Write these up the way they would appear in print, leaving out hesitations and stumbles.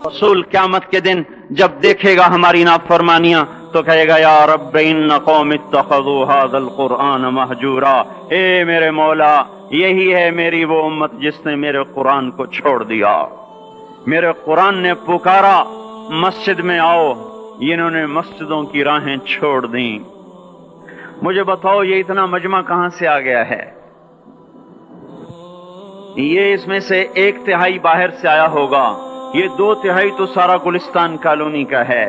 रसूल क़यामत के दिन जब देखेगा हमारी नाफरमानियां तो कहेगा या रब्ब इन्न कौम इत्तखज़ू हाज़ल कुरआन महजूरा। ए मेरे मौला, यही है मेरी वो उम्मत जिसने मेरे कुरान को छोड़ दिया। मेरे कुरान ने पुकारा मस्जिद में आओ, इन्होंने मस्जिदों की राहें छोड़ दी। मुझे बताओ ये इतना मजमा कहां से आ गया है? ये इसमें से 1/3 बाहर से आया होगा, ये 2/3 तो सारा गुलिस्तान कॉलोनी का है।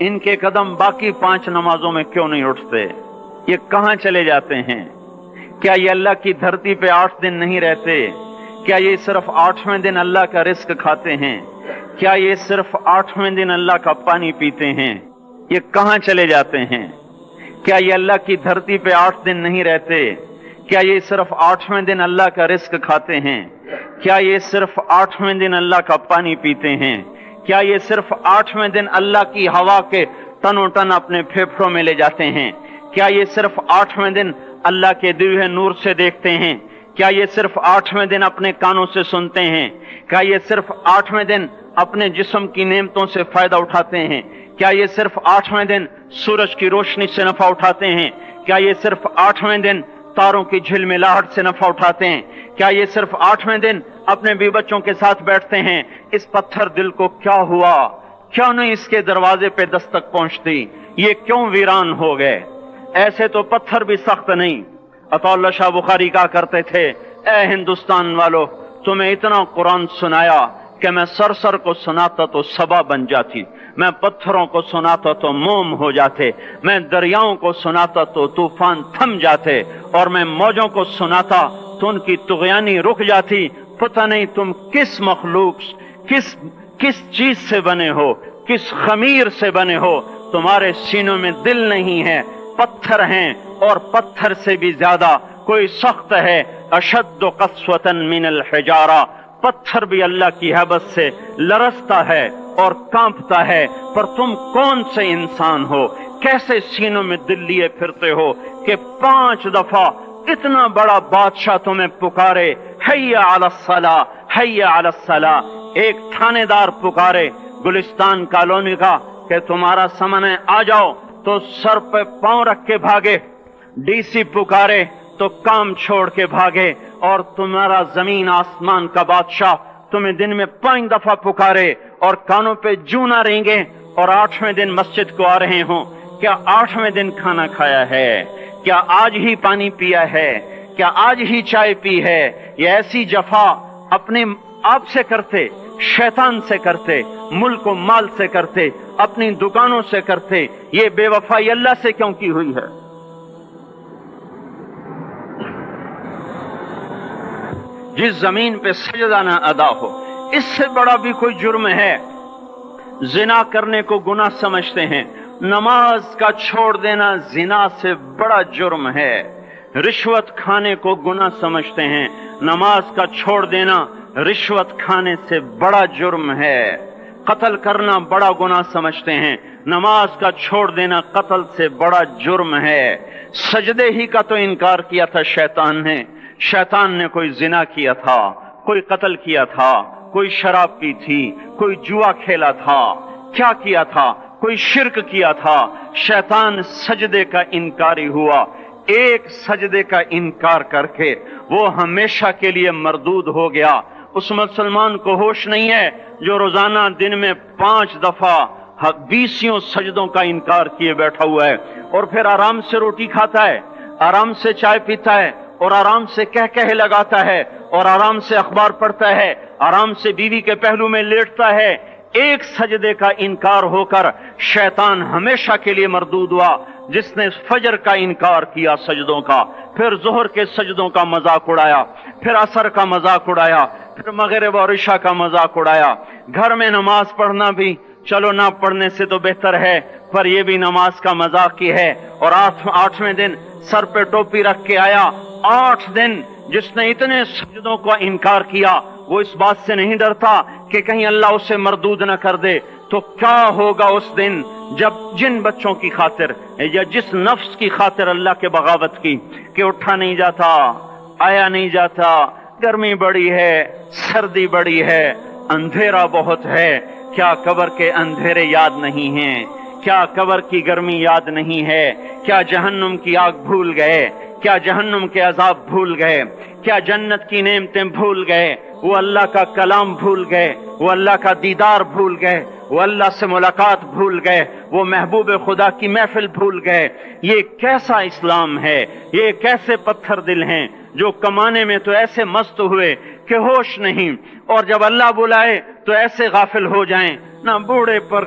इनके कदम बाकी 5 नमाजों में क्यों नहीं उठते? ये कहां चले जाते हैं? क्या ये अल्लाह की धरती पे 8 दिन नहीं रहते? क्या ये सिर्फ 8वें दिन अल्लाह का रिस्क खाते हैं? क्या ये सिर्फ 8वें दिन अल्लाह का पानी पीते हैं? ये कहां चले जाते हैं? क्या ये अल्लाह की धरती पे 8 दिन नहीं रहते? क्या ये सिर्फ 8वें दिन अल्लाह का रिस्क खाते हैं? क्या ये सिर्फ 8वें दिन अल्लाह का पानी पीते हैं? क्या ये सिर्फ 8वें दिन अल्लाह की हवा के तनों टन अपने फेफड़ों में ले जाते हैं? क्या ये सिर्फ 8वें दिन अल्लाह के दिए हुए नूर से देखते हैं? क्या ये सिर्फ 8वें दिन अपने कानों से सुनते हैं? क्या ये सिर्फ 8वें दिन अपने जिस्म की नेमतों से फायदा उठाते हैं? क्या ये सिर्फ 8वें दिन सूरज की रोशनी से नफा उठाते हैं? क्या ये सिर्फ 8वें दिन तारों की झिलमिलाहट से नफा उठाते हैं? क्या ये सिर्फ 8वें दिन अपने भी बच्चों के साथ बैठते हैं? इस पत्थर दिल को क्या हुआ? क्यों नहीं इसके दरवाजे पे दस्तक पहुंचती? ये क्यों वीरान हो गए? ऐसे तो पत्थर भी सख्त नहीं। अतौल्ला शाह बुखारी कहा करते थे, ए हिंदुस्तान वालों, तुम्हें इतना कुरान सुनाया कि मैं सर को सुनाता तो सबा बन जाती, मैं पत्थरों को सुनाता तो मोम हो जाते, मैं दरियाओं को सुनाता तो तूफान थम जाते, और मैं मौजों को सुनाता तो उनकी तुगयानी रुक जाती। पता नहीं तुम किस मखलूक, किस चीज से बने हो, किस खमीर से बने हो। तुम्हारे सीनों में दिल नहीं है, पत्थर हैं, और पत्थर से भी ज्यादा कोई सख्त है। अशद्दु क़स्वतन मिनल हिजारा, पत्थर भी अल्लाह की हैबत से लरसता है और कांपता है। पर तुम कौन से इंसान हो, कैसे सीनों में दिल लिए फिरते हो कि 5 दफा इतना बड़ा बादशाह तुम्हें पुकारे, हैया अलस्सला, हैया अलस्सला। एक थानेदार पुकारे गुलिस्तान कॉलोनी का कि तुम्हारा समय आ जाओ, तो सर पे पांव रख के भागे। डीसी पुकारे तो काम छोड़ के भागे, और तुम्हारा जमीन आसमान का बादशाह तुम्हें दिन में 5 दफा पुकारे और कानों पे जूं ना रेंगे, और 8वें दिन मस्जिद को आ रहे हो। क्या 8वें दिन खाना खाया है? क्या आज ही पानी पिया है? क्या आज ही चाय पी है? ये ऐसी जफा अपने आप से करते, शैतान से करते, मुल्क व माल से करते, अपनी दुकानों से करते। ये बेवफाई अल्लाह से क्यों की हुई है? जिस जमीन पे सजदा ना अदा हो, इससे बड़ा भी कोई जुर्म है? जिना करने को गुनाह समझते हैं, नमाज का छोड़ देना जिना से बड़ा जुर्म है। रिश्वत खाने को गुनाह समझते हैं, नमाज का छोड़ देना रिश्वत खाने से बड़ा जुर्म है। कत्ल करना बड़ा गुनाह समझते हैं, नमाज का छोड़ देना कत्ल से बड़ा जुर्म है। सजदे ही का तो इनकार किया था शैतान ने। शैतान ने कोई जिना किया था, कोई कत्ल किया था, कोई शराब पी थी, कोई जुआ खेला था, क्या किया था? कोई शिर्क किया था। शैतान सजदे का इनकारी हुआ। एक सजदे का इनकार करके वो हमेशा के लिए मरदूद हो गया। उस मुसलमान को होश नहीं है जो रोजाना दिन में 5 दफा 20 सजदों का इनकार किए बैठा हुआ है, और फिर आराम से रोटी खाता है, आराम से चाय पीता है, और आराम से कह लगाता है, और आराम से अखबार पढ़ता है, आराम से बीवी के पहलू में लेटता है। एक सजदे का इनकार होकर शैतान हमेशा के लिए मरदूद हुआ। जिसने फजर का इनकार किया सजदों का, फिर जोहर के सजदों का मजाक उड़ाया, फिर असर का मजाक उड़ाया, फिर मगरिब और इशा का मजाक उड़ाया। घर में नमाज पढ़ना भी चलो ना पढ़ने से तो बेहतर है, पर यह भी नमाज का मजाक ही है। और 8वें दिन सर पे टोपी रख के आया। 8 दिन जिसने इतने सजदों का इनकार किया, वो इस बात से नहीं डरता कि कहीं अल्लाह उसे मरदूद न कर दे। तो क्या होगा उस दिन जब जिन बच्चों की खातिर या जिस नफ्स की खातिर अल्लाह के बगावत की कि उठा नहीं जाता, आया नहीं जाता, गर्मी बड़ी है, सर्दी बड़ी है, अंधेरा बहुत है, کیا قبر کے اندھیرے یاد نہیں ہیں؟ کیا قبر کی گرمی یاد نہیں ہے؟ کیا جہنم کی آگ بھول گئے؟ کیا جہنم کے عذاب بھول گئے؟ کیا جنت کی نعمتیں بھول گئے؟ وہ اللہ کا کلام بھول گئے؟ وہ اللہ کا دیدار بھول گئے؟ وہ اللہ سے ملاقات بھول گئے؟ وہ محبوب خدا کی محفل بھول گئے؟ یہ کیسا اسلام ہے؟ یہ کیسے پتھر دل ہیں جو کمانے میں تو ایسے مست ہوئے کہ ہوش نہیں، اور جب اللہ بلائے تو ایسے غافل ہو جائیں، نہ بوڑھے پر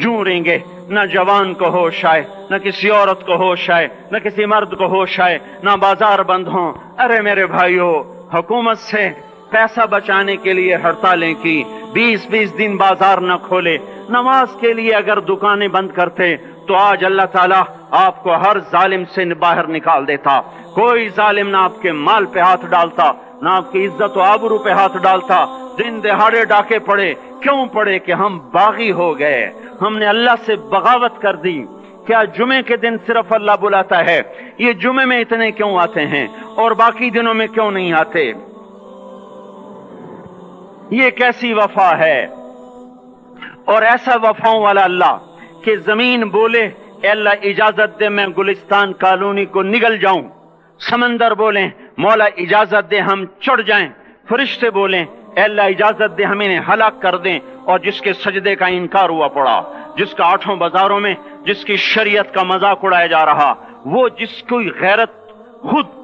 جوں رہیں گے، نہ جوان کو ہوش آئے، نہ کسی عورت کو ہوش آئے، نہ کسی مرد کو ہوش آئے، نہ بازار بند ہوں۔ ارے میرے بھائیو، حکومت سے پیسہ بچانے کے لیے ہڑتالیں کی، 20 دن بازار نہ کھولے، نماز کے لیے اگر دکانیں بند کرتے تو آج اللہ تعالیٰ آپ کو ہر ظالم سے باہر نکال دیتا۔ کوئی ظالم نہ آپ کے مال پہ ہاتھ ڈالتا، نہ آپ کی عزت و آبرو پہ ہاتھ ڈالتا۔ دن دہاڑے ڈاکے پڑے، کیوں پڑے؟ کہ ہم باغی ہو گئے، ہم نے اللہ سے بغاوت کر دی۔ کیا جمعے کے دن صرف اللہ بلاتا ہے؟ یہ جمعے میں اتنے کیوں آتے ہیں اور باقی دنوں میں کیوں نہیں آتے؟ یہ کیسی وفا ہے؟ اور ایسا وفاؤں والا اللہ کہ زمین بولے اے اللہ اجازت دے میں گلستان کالونی کو نگل جاؤں، سمندر بولیں مولا اجازت دے ہم چڑھ جائیں، فرشتے بولیں اے اللہ اجازت دے ہم انہیں ہلاک کر دیں، اور جس کے سجدے کا انکار ہوا پڑا، جس کا 8 بازاروں میں جس کی شریعت کا مذاق اڑایا جا رہا، وہ جس کی غیرت خود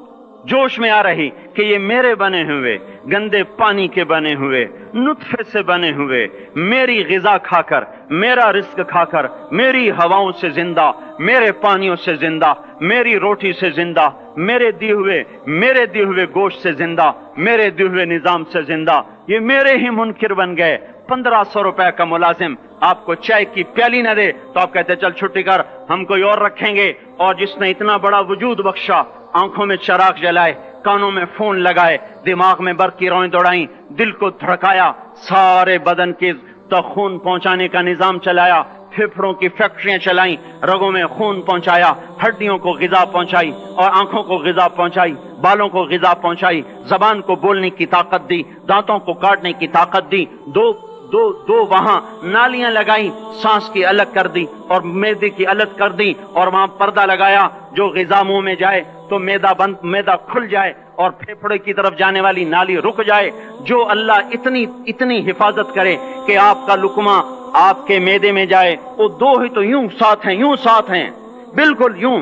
جوش میں آ رہی کہ یہ میرے بنے ہوئے گندے پانی کے بنے ہوئے نطفے سے بنے ہوئے میری غذا کھا کر، میرا رزق کھا کر، میری ہواؤں سے زندہ، میرے پانیوں سے زندہ، میری روٹی سے زندہ، میرے دیے ہوئے گوشت سے زندہ، میرے دیے ہوئے نظام سے زندہ، یہ میرے ہی منکر بن گئے۔ 1500 روپے کا ملازم آپ کو چائے کی پیالی نہ دے تو آپ کہتے چل چھٹی کر، ہم کوئی اور رکھیں گے۔ اور جس نے اتنا بڑا وجود بخشا، آنکھوں میں چراغ جلائے، کانوں میں فون لگائے، دماغ میں برق کی روئیں دوڑائیں، دل کو دھڑکایا، سارے بدن کے تک خون پہنچانے کا نظام چلایا، پھیپھڑوں کی فیکٹریاں چلائیں، رگوں میں خون پہنچایا، ہڈیوں کو غذا پہنچائی اور آنکھوں کو غذا پہنچائی، بالوں کو غذا پہنچائی، زبان کو بولنے کی طاقت دی، دانتوں کو کاٹنے کی طاقت دی، دو وہاں نالیاں لگائیں، سانس کی الگ کر دی اور معدے کی الگ کر دی، اور وہاں پردہ لگایا، جو غذا منہ میں جائے تو معدہ کھل جائے اور پھیپھڑے کی طرف جانے والی نالی رک جائے۔ جو اللہ اتنی حفاظت کرے کہ آپ کا لقمہ آپ کے معدے میں جائے، وہ دو ہی تو یوں ساتھ ہیں بالکل یوں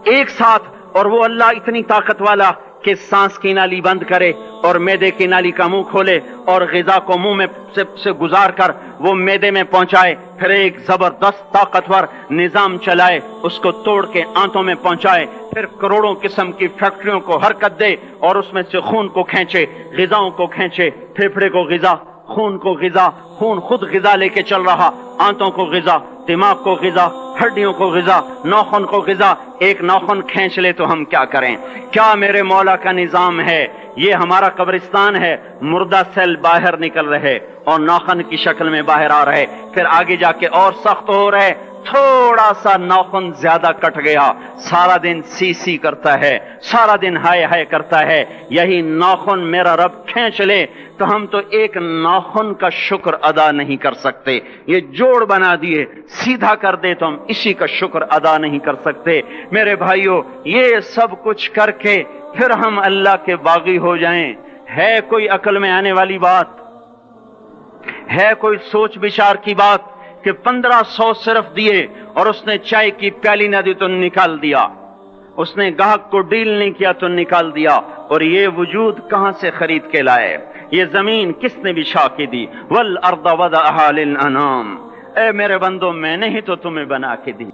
ایک ساتھ، اور وہ اللہ اتنی طاقت والا کہ سانس کی نالی بند کرے اور معدے کی نالی کا منہ کھولے اور غذا کو منہ میں سے گزار کر وہ معدے میں پہنچائے، پھر ایک زبردست طاقتور نظام چلائے، اس کو توڑ کے آنتوں میں پہنچائے، پھر کروڑوں قسم کی فیکٹریوں کو حرکت دے اور اس میں سے خون کو کھینچے، غذاؤں کو کھینچے، پھیپھڑے کو غذا، خون کو غذا، خون خود غذا لے کے چل رہا، آنتوں کو غذا، دماغ کو غذا، ہڈیوں کو غذا، ناخن کو غذا۔ ایک ناخن کھینچ لے تو ہم کیا کریں؟ کیا میرے مولا کا نظام ہے؟ یہ ہمارا قبرستان ہے، مردہ سیل باہر نکل رہے اور ناخن کی شکل میں باہر آ رہے، پھر آگے جا کے اور سخت ہو رہے، تھوڑا سا ناخن زیادہ کٹ گیا، سارا دن سی کرتا ہے، سارا دن ہائے کرتا ہے، یہی ناخن میرا رب کھینچ لے تو ہم تو ایک ناخن کا شکر ادا نہیں کر سکتے۔ یہ جوڑ بنا دیے، سیدھا کر دے تو ہم اسی کا شکر ادا نہیں کر سکتے۔ میرے بھائیو، یہ سب کچھ کر کے پھر ہم اللہ کے باغی ہو جائیں، ہے کوئی عقل میں آنے والی بات؟ ہے کوئی سوچ بچار کی بات کہ 1500 صرف دیے اور اس نے چائے کی پیالی نہ دی تو نکال دیا، اس نے گاہک کو ڈیل نہیں کیا تو نکال دیا، اور یہ وجود کہاں سے خرید کے لائے؟ یہ زمین کس نے بچھا کے دی؟ وَالْأَرْضَ وَضَعَهَا لِلْأَنَامِ، اے میرے بندو میں نے ہی تو تمہیں بنا کے دی۔